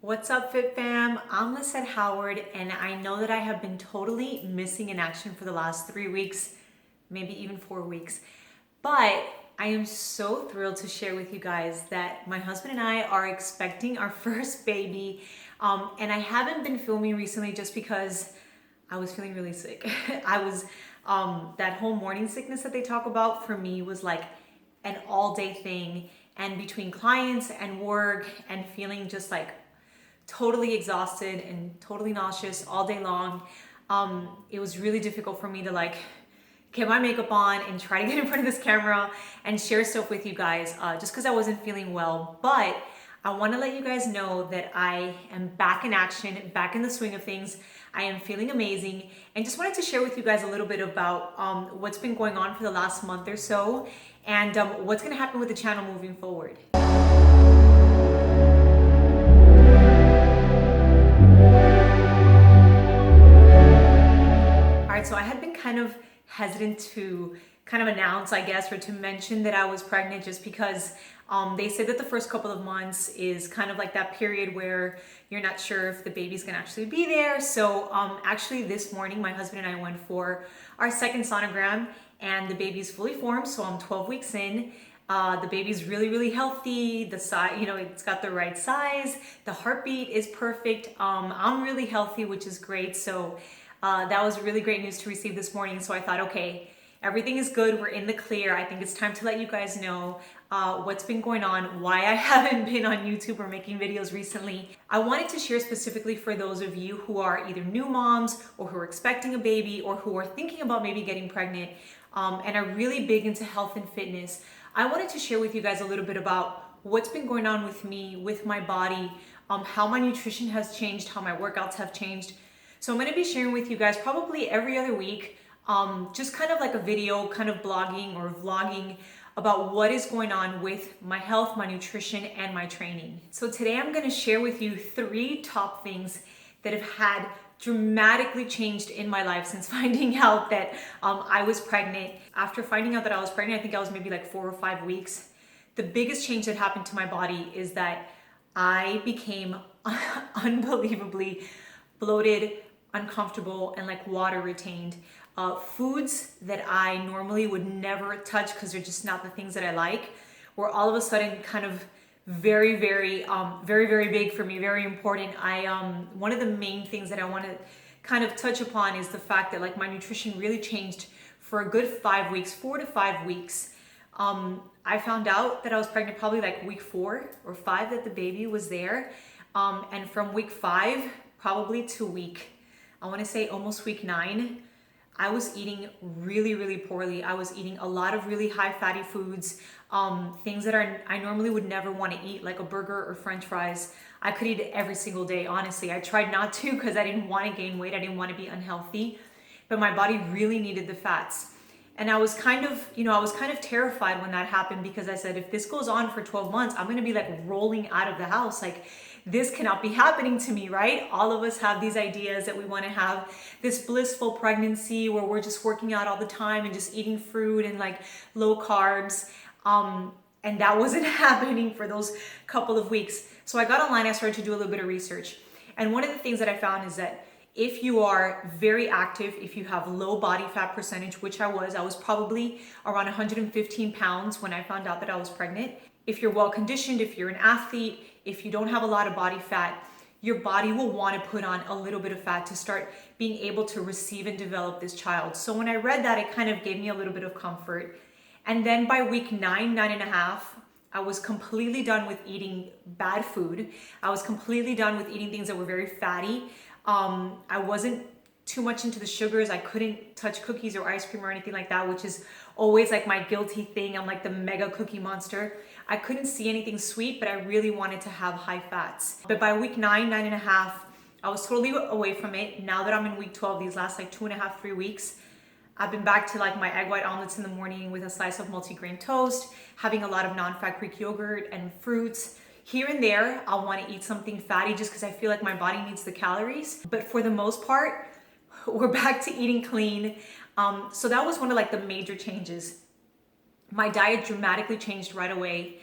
What's up, Fit Fam? I'm Lisette Howard, and I know that I have been totally missing in action for the last 3 weeks, maybe even 4 weeks. But I am so thrilled to share with you guys that my husband and I are expecting our first baby. And I haven't been filming recently just because I was feeling really sick. That whole morning sickness that they talk about for me was like an all day thing. And between clients and work and feeling just like totally exhausted and totally nauseous all day long, it was really difficult for me to like get my makeup on and try to get in front of this camera and share stuff with you guys, just because I wasn't feeling well. But I want to let you guys know that I am back in action, back in the swing of things. I am feeling amazing, and just wanted to share with you guys a little bit about what's been going on for the last month or so, and what's going to happen with the channel moving forward. So I had been kind of hesitant to kind of announce, I guess, or to mention that I was pregnant, just because they said that the first couple of months is kind of like that period where you're not sure if the baby's gonna actually be there. So actually this morning, my husband and I went for our second sonogram, and the baby's fully formed. So I'm 12 weeks in. The baby's really, really healthy. The size, it's got the right size. The heartbeat is perfect. I'm really healthy, which is great. So that was really great news to receive this morning. So I thought, okay, everything is good. We're in the clear. I think it's time to let you guys know what's been going on, why I haven't been on YouTube or making videos recently. I wanted to share specifically for those of you who are either new moms or who are expecting a baby or who are thinking about maybe getting pregnant and are really big into health and fitness. I wanted to share with you guys a little bit about what's been going on with me, with my body, how my nutrition has changed, how my workouts have changed. So I'm going to be sharing with you guys probably every other week, just kind of like a video, kind of blogging or vlogging about what is going on with my health, my nutrition, and my training. So today I'm going to share with you 3 top things that have had dramatically changed in my life since finding out that I was pregnant. After finding out that I was pregnant, I think I was maybe like 4 or 5 weeks. The biggest change that happened to my body is that I became unbelievably bloated, uncomfortable, and like water retained. Foods that I normally would never touch because they're just not the things that I like were all of a sudden kind of very big for me, very important. One of the main things that I want to kind of touch upon is the fact that like my nutrition really changed for a good 5 weeks, 4 to 5 weeks. I found out that I was pregnant probably like week 4 or 5 that the baby was there. And from week 5, probably to I want to say almost week 9, I was eating really poorly. I was eating a lot of really high fatty foods, things that I normally would never want to eat, like a burger or French fries. I could eat it every single day, honestly. I tried not to because I didn't want to gain weight. I didn't want to be unhealthy, but my body really needed the fats. And I was kind of terrified when that happened, because I said, if this goes on for 12 months, I'm going to be like rolling out of the house. Like, this cannot be happening to me, right? All of us have these ideas that we want to have this blissful pregnancy where we're just working out all the time and just eating fruit and like low carbs. And that wasn't happening for those couple of weeks. So I got online, I started to do a little bit of research. And one of the things that I found is that if you are very active, if you have low body fat percentage, which I was probably around 115 pounds when I found out that I was pregnant. If you're well conditioned, if you're an athlete, if you don't have a lot of body fat, your body will want to put on a little bit of fat to start being able to receive and develop this child. So when I read that, it kind of gave me a little bit of comfort. And then by week 9 and a half, I was completely done with eating bad food. I was completely done with eating things that were very fatty. I wasn't too much into the sugars. I couldn't touch cookies or ice cream or anything like that, which is always like my guilty thing. I'm like the mega cookie monster. I couldn't see anything sweet, but I really wanted to have high fats. But by week 9 and a half, I was totally away from it. Now that I'm in week 12, these last like 2.5, 3 weeks, I've been back to like my egg white omelets in the morning with a slice of multigrain toast, having a lot of non-fat Greek yogurt and fruits. Here and there, I'll want to eat something fatty just because I feel like my body needs the calories. But for the most part, we're back to eating clean. So that was one of like the major changes. My diet dramatically changed right away.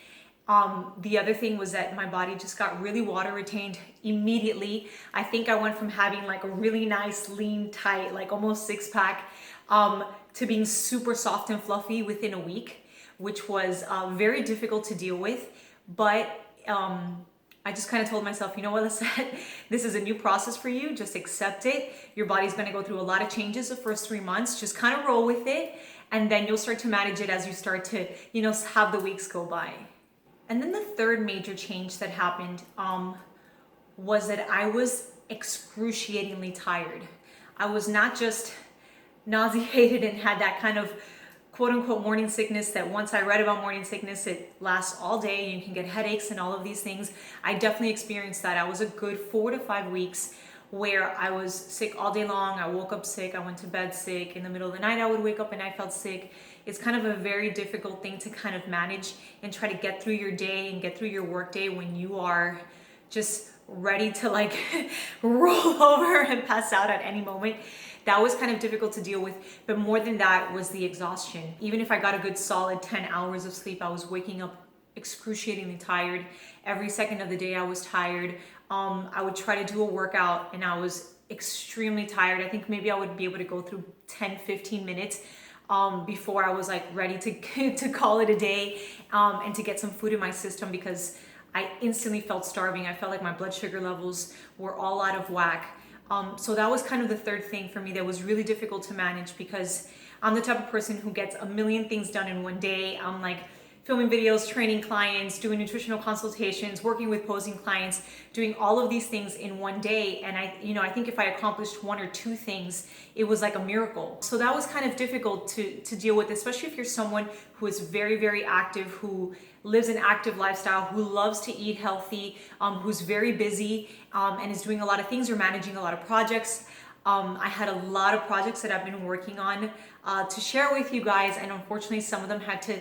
The other thing was that my body just got really water retained immediately. I think I went from having like a really nice, lean, tight, like almost six pack, to being super soft and fluffy within a week, which was very difficult to deal with. But I just kind of told myself, you know what, Lisette, this is a new process for you. Just accept it. Your body's going to go through a lot of changes the first 3 months. Just kind of roll with it. And then you'll start to manage it as you start to, have the weeks go by. And then the third major change that happened was that I was excruciatingly tired. I was not just nauseated and had that kind of quote unquote morning sickness that once I read about morning sickness, it lasts all day. You can get headaches and all of these things. I definitely experienced that. I was a good 4 to 5 weeks where I was sick all day long. I woke up sick. I went to bed sick. In the middle of the night, I would wake up and I felt sick. It's kind of a very difficult thing to kind of manage and try to get through your day and get through your work day when you are just ready to like roll over and pass out at any moment. That was kind of difficult to deal with, but more than that was the exhaustion. Even if I got a good solid 10 hours of sleep, I was waking up excruciatingly tired. Every second of the day I was tired. I would try to do a workout and I was extremely tired. I think maybe I would be able to go through 10, 15 minutes before I was like ready to call it a day and to get some food in my system, because I instantly felt starving. I felt like my blood sugar levels were all out of whack. So that was kind of the third thing for me that was really difficult to manage, because I'm the type of person who gets a million things done in one day. I'm like filming videos, training clients, doing nutritional consultations, working with posing clients, doing all of these things in one day. And I think if I accomplished 1 or 2 things, it was like a miracle. So that was kind of difficult to deal with, especially if you're someone who is very, very active, who lives an active lifestyle, who loves to eat healthy, who's very busy and is doing a lot of things or managing a lot of projects. I had a lot of projects that I've been working on to share with you guys, and unfortunately some of them had to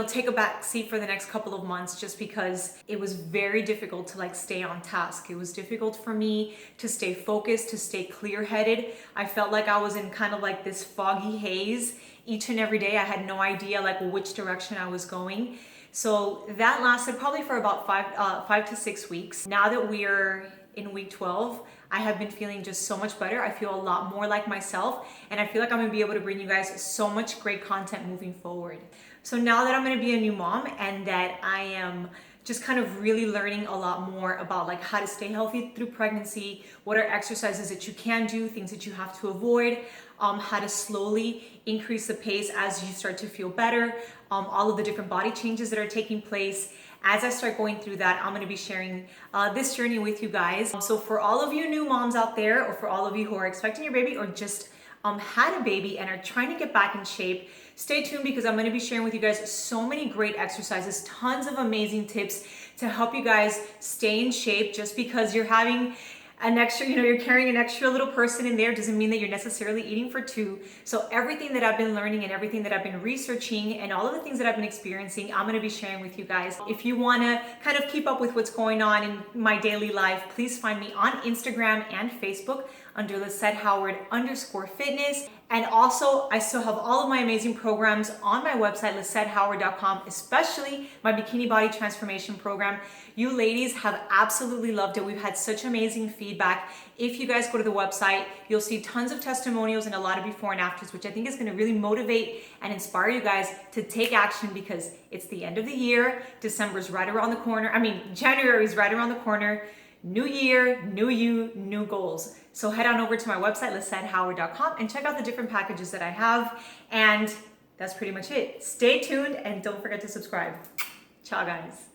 take a back seat for the next couple of months, just because it was very difficult to like stay on task. It was difficult for me to stay focused, to stay clear-headed. I felt like I was in kind of like this foggy haze each and every day. I had no idea like which direction I was going. So that lasted probably for about 5 to 6 weeks. Now that we're in week 12, I have been feeling just so much better. I feel a lot more like myself, and I feel like I'm gonna be able to bring you guys so much great content moving forward. So now that I'm gonna be a new mom and that I am just kind of really learning a lot more about like how to stay healthy through pregnancy, what are exercises that you can do, things that you have to avoid, how to slowly increase the pace as you start to feel better, all of the different body changes that are taking place. As I start going through that, I'm going to be sharing this journey with you guys. So for all of you new moms out there, or for all of you who are expecting your baby or just had a baby and are trying to get back in shape, stay tuned, because I'm going to be sharing with you guys so many great exercises, tons of amazing tips to help you guys stay in shape. Just because you're having an extra, you're carrying an extra little person in there doesn't mean that you're necessarily eating for 2. So everything that I've been learning and everything that I've been researching and all of the things that I've been experiencing, I'm going to be sharing with you guys. If you want to kind of keep up with what's going on in my daily life, please find me on Instagram and Facebook under Lisette Howard _fitness. And also, I still have all of my amazing programs on my website, lisettehoward.com, especially my bikini body transformation program. You ladies have absolutely loved it. We've had such amazing feedback. If you guys go to the website, you'll see tons of testimonials and a lot of before and afters, which I think is going to really motivate and inspire you guys to take action, because it's the end of the year. December's right around the corner. January's right around the corner. New year, new you, new goals. So head on over to my website, lisettehoward.com, and check out the different packages that I have. And that's pretty much it. Stay tuned and don't forget to subscribe. Ciao, guys.